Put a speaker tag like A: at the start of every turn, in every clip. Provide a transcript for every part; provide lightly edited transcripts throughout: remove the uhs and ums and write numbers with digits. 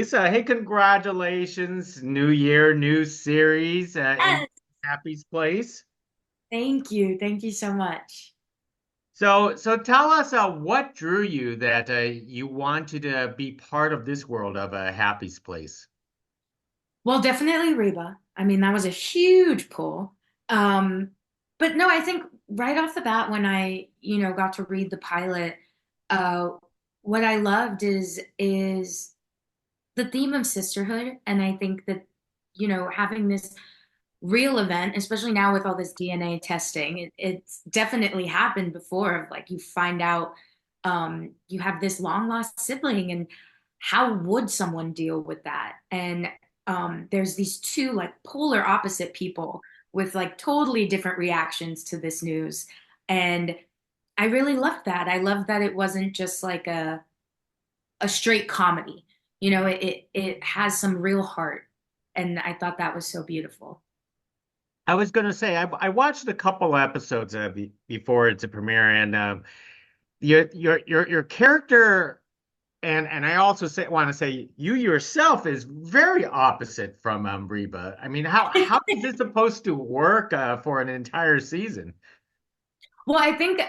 A: Belissa. Hey, congratulations. New year, new series in
B: Yes.
A: Happy's Place.
B: Thank you. Thank you so much.
A: So tell us what drew you that you wanted to be part of this world of Happy's Place.
B: Well, definitely Reba. I mean, that was a huge pull. Um, but no, I think right off the bat when I got to read the pilot, uh, what I loved is the theme of sisterhood. And I think that having this real event, especially now with all this DNA testing, it's definitely happened before of like you find out you have this long lost sibling and how would someone deal with that? And there's these two like polar opposite people with like totally different reactions to this news. And I really loved that. I loved that it wasn't just like a straight comedy. It has some real heart. And I thought that was so beautiful.
A: I was going to say I watched a couple episodes before its a premiere, and your character. And I also want to say you yourself is very opposite from Reba. I mean, how is this supposed to work for an entire season?
B: Well, I think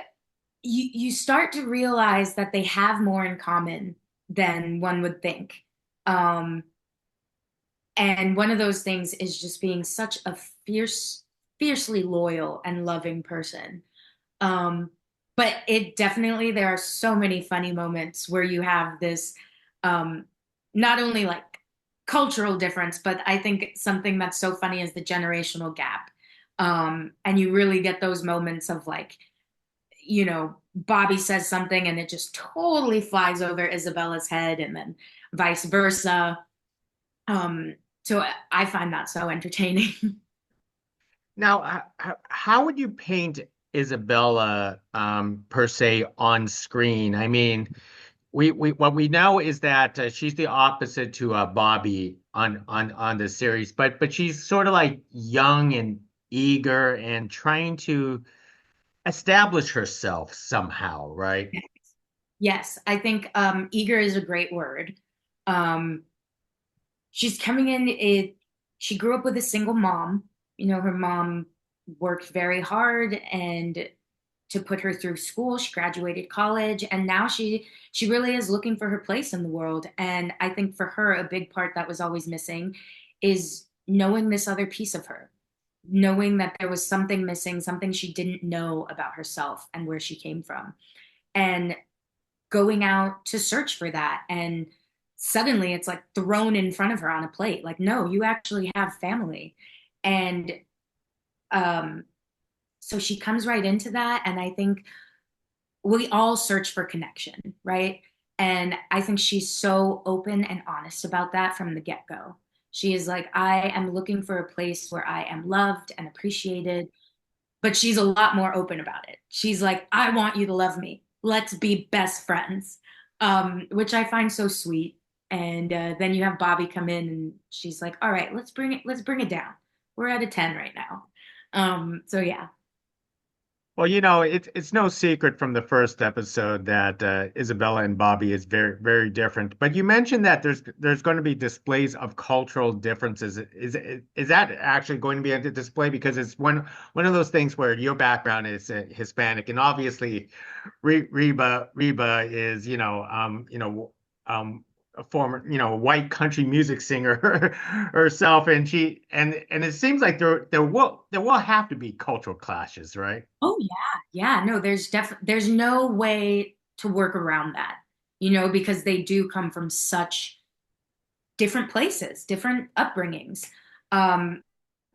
B: you start to realize that they have more in common than one would think. Um, and one of those things is just being such a fiercely loyal and loving person. Um, but it definitely, there are so many funny moments where you have this, um, not only like cultural difference, but I think something that's so funny is the generational gap. And you really get those moments of like, Bobbie says something and it just totally flies over Isabella's head, and then vice versa. Um, so I find that so entertaining.
A: Now, how would you paint Isabella per se on screen? I mean, we what we know is that she's the opposite to Bobbie on the series, but she's sort of like young and eager and trying to establish herself somehow, right?
B: Yes, I think eager is a great word. Um, she's coming in she grew up with a single mom. Her mom worked very hard and to put her through school. She graduated college, and now she really is looking for her place in the world. And I think for her, a big part that was always missing is knowing this other piece of her, knowing that there was something missing, something she didn't know about herself and where she came from. And going out to search for that. And suddenly it's like thrown in front of her on a plate. Like, no, you actually have family. And um, so she comes right into that. And I think we all search for connection, right? And I think she's so open and honest about that from the get go. She is like, I am looking for a place where I am loved and appreciated, but she's a lot more open about it. She's like, I want you to love me. Let's be best friends, which I find so sweet. And then you have Bobbie come in, and she's like, all right, let's bring it down. We're at a 10 right now. So yeah.
A: Well, it's no secret from the first episode that Isabella and Bobbie is very, very different. But you mentioned that there's going to be displays of cultural differences. Is that actually going to be a display? Because it's one of those things where your background is Hispanic, and obviously Reba is a former white country music singer herself, and and it seems like there will have to be cultural clashes, right?
B: Oh yeah, yeah. No, there's no way to work around that, because they do come from such different places, different upbringings. Um,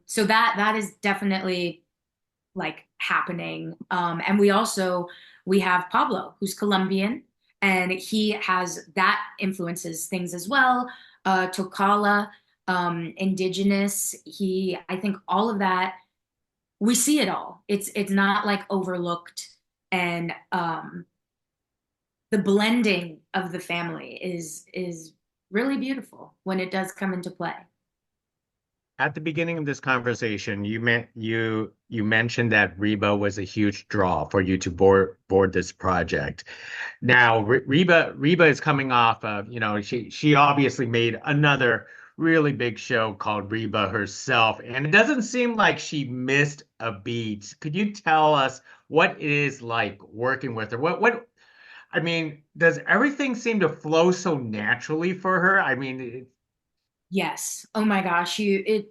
B: so that is definitely like happening. And we have Pablo, who's Colombian, and he has that influences things as well. Tocala, indigenous. I think all of that, we see it all. It's not like overlooked, and the blending of the family is really beautiful when it does come into play.
A: at the beginning of this conversation, you mentioned that Reba was a huge draw for you to board this project. Now, Reba is coming off of, she obviously made another really big show called Reba herself, and it doesn't seem like she missed a beat. Could you tell us what it is like working with her? I mean, does everything seem to flow so naturally for her? I mean,
B: Yes. Oh my gosh, it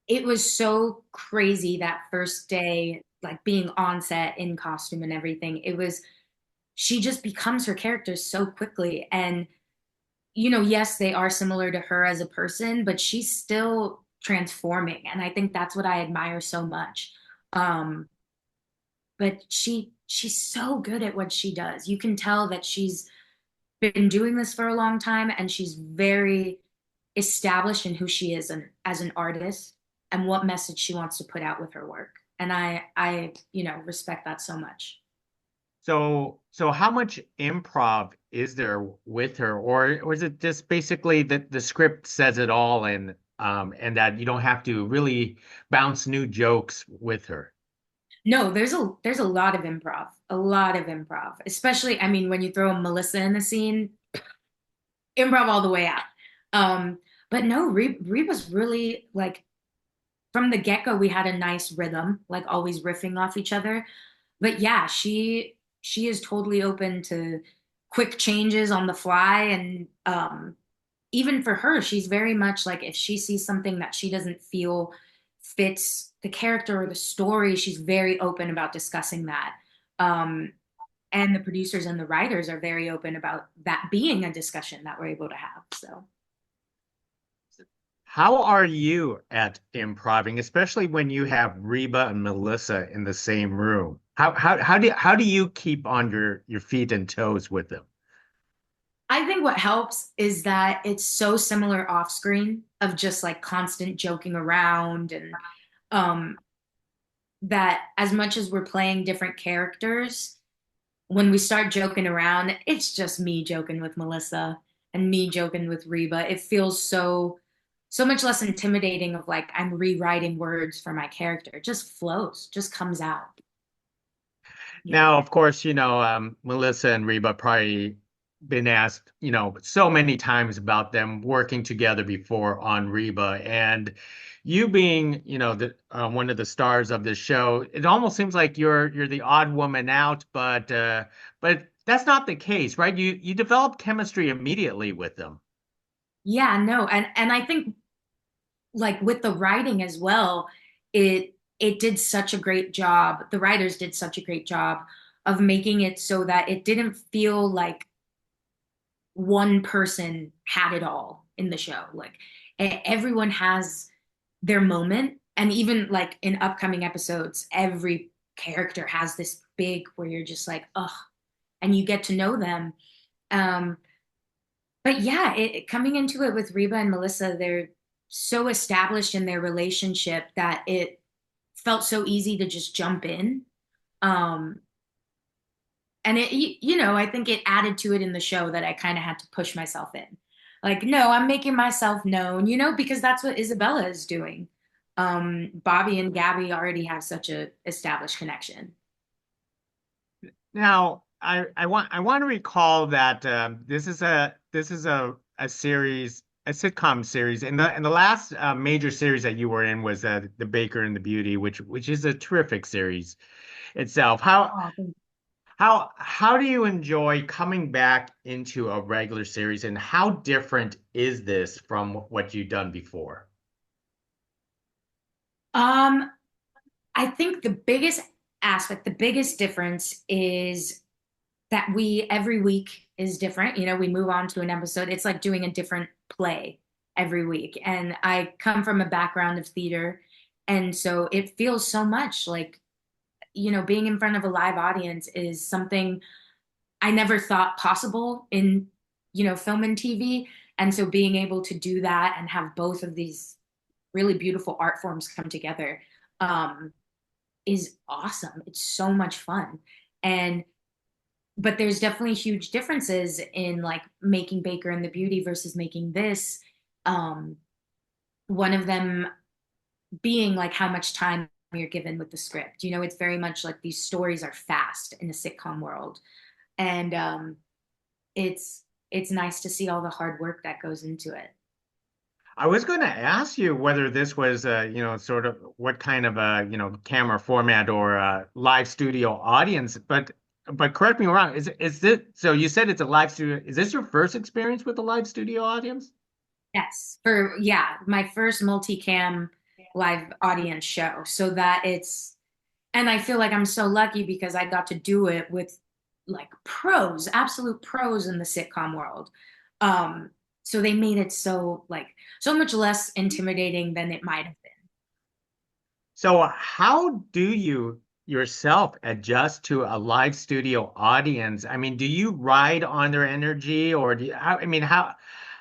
B: was so crazy that first day, like being on set in costume and everything. It was she just becomes her character so quickly. And yes, they are similar to her as a person, but she's still transforming. And I think that's what I admire so much. Um, but she's so good at what she does. You can tell that she's been doing this for a long time and she's very established in who she is as an artist and what message she wants to put out with her work. And I respect that so much.
A: so how much improv is there with her, or is it just basically that the script says it all, and that you don't have to really bounce new jokes with her?
B: No, there's a lot of improv, a lot of improv. Especially, I mean, when you throw Melissa in the scene, improv all the way out. Um, but no, Reba's really like from the get-go, we had a nice rhythm, like always riffing off each other. But yeah, she is totally open to quick changes on the fly, and even for her, she's very much like if she sees something that she doesn't feel fits the character or the story, she's very open about discussing that. Um, and the producers and the writers are very open about that being a discussion that we're able to have. So.
A: How are you at improving, especially when you have Reba and Melissa in the same room? How do you keep on your feet and toes with them?
B: I think what helps is that it's so similar off screen of just like constant joking around and um that as much as we're playing different characters, when we start joking around, it's just me joking with Melissa and me joking with Reba. It feels so much less intimidating of like I'm rewriting words for my character. It just flows, just comes out. Yeah.
A: Now, of course, Melissa and Reba probably been asked, so many times about them working together before on Reba, and you being, one of the stars of this show, it almost seems like you're the odd woman out, but that's not the case, right? You develop chemistry immediately with them.
B: Yeah, no. And I think like with the writing as well, it did such a great job. The writers did such a great job of making it so that it didn't feel like one person had it all in the show. Like everyone has their moment, and even like in upcoming episodes, every character has this big where you're just like, oh, and you get to know them. Um, but yeah, coming into it with Reba and Melissa, they're so established in their relationship that it felt so easy to just jump in. Um, and I think it added to it in the show that I kind of had to push myself in. Like, no, I'm making myself known, because that's what Isabella is doing. Bobbie and Gabby already have such a established connection.
A: Now, I want to recall that this is a series, a sitcom series, and the last major series that you were in was The Baker and the Beauty, which is a terrific series itself.
B: Oh,
A: How do you enjoy coming back into a regular series, and how different is this from what you've done before?
B: Um, I think the biggest aspect, the biggest difference is that we every week is different. We move on to an episode. It's like doing a different play every week. And I come from a background of theater. And so it feels so much like, being in front of a live audience is something I never thought possible in, film and TV. And so being able to do that and have both of these really beautiful art forms come together is awesome. It's so much fun. And but there's definitely huge differences in like making Baker and the Beauty versus making this. Um, one of them being like how much time you're given with the script. You know, it's very much like these stories are fast in the sitcom world. And it's nice to see all the hard work that goes into it.
A: I was going to ask you whether this was, sort of what kind of a, camera format or live studio audience, but correct me if I'm wrong. Is this, so you said it's a live studio. Is this your first experience with a live studio audience?
B: Yes, for yeah, my first multicam live audience show. So that it's and I feel like I'm so lucky because I got to do it with like pros, absolute pros in the sitcom world. Um, so they made it so like so much less intimidating than it might have been.
A: So how do you yourself adjust to a live studio audience? I mean, do you ride on their energy or I mean,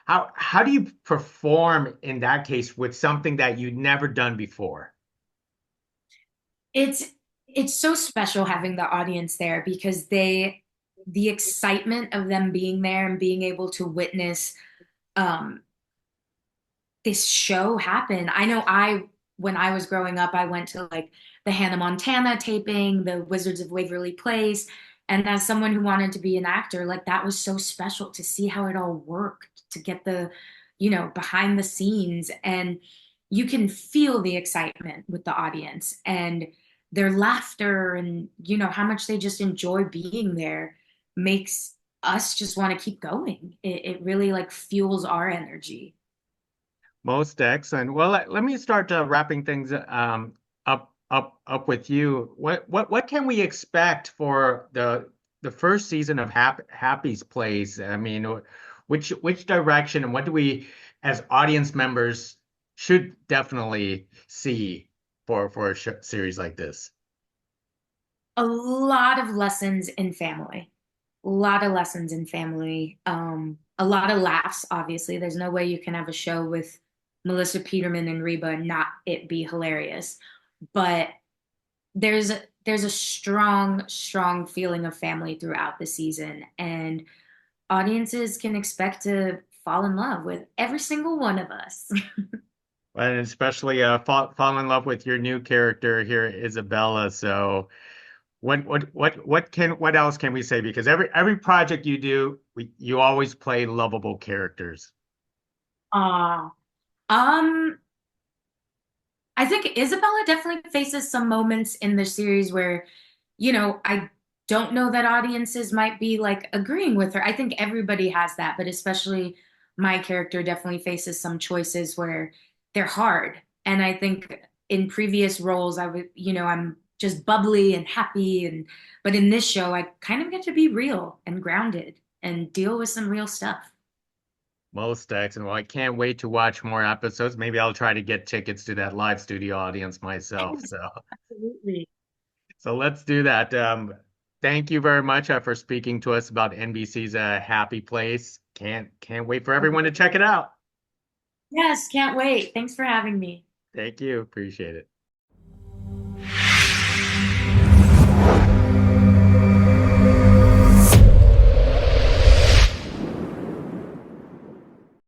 A: how do you perform in that case with something that you'd never done before?
B: It's it's so special having the audience there because the excitement of them being there and being able to witness um this show happen. I know when I was growing up, I went to like the Hannah Montana taping, the Wizards of Waverly Place, and as someone who wanted to be an actor, like that was so special to see how it all worked, to get the, behind the scenes and you can feel the excitement with the audience and their laughter and how much they just enjoy being there makes us just want to keep going. It really like fuels our energy.
A: Most excellent. Well, let me start wrapping things up with you. What can we expect for the first season of Happy's Place? I mean, which direction and what do we, as audience members, should definitely see for a sh series like this?
B: A lot of lessons in family. A lot of lessons in family. A lot of laughs, obviously. There's no way you can have a show with Melissa Peterman and Reba and not it be hilarious. But there's there's a strong, strong feeling of family throughout the season, and audiences can expect to fall in love with every single one of us.
A: And especially fall in love with your new character here, Isabella. So. What else can we say? Because every project you do, you always play lovable characters.
B: Uh, um, I think Isabella definitely faces some moments in the series where, I don't know that audiences might be like agreeing with her. I think everybody has that, but especially my character definitely faces some choices where they're hard. And I think in previous roles, I would, I'm just bubbly and happy but in this show, I kind of get to be real and grounded and deal with some real stuff.
A: Most excellent. Well, I can't wait to watch more episodes. Maybe I'll try to get tickets to that live studio audience myself.
B: Absolutely.
A: So let's do that. Thank you very much for speaking to us about NBC's Happy Place. Can't wait for everyone to check it out.
B: Yes, can't wait. Thanks for having me.
A: Thank you. Appreciate it.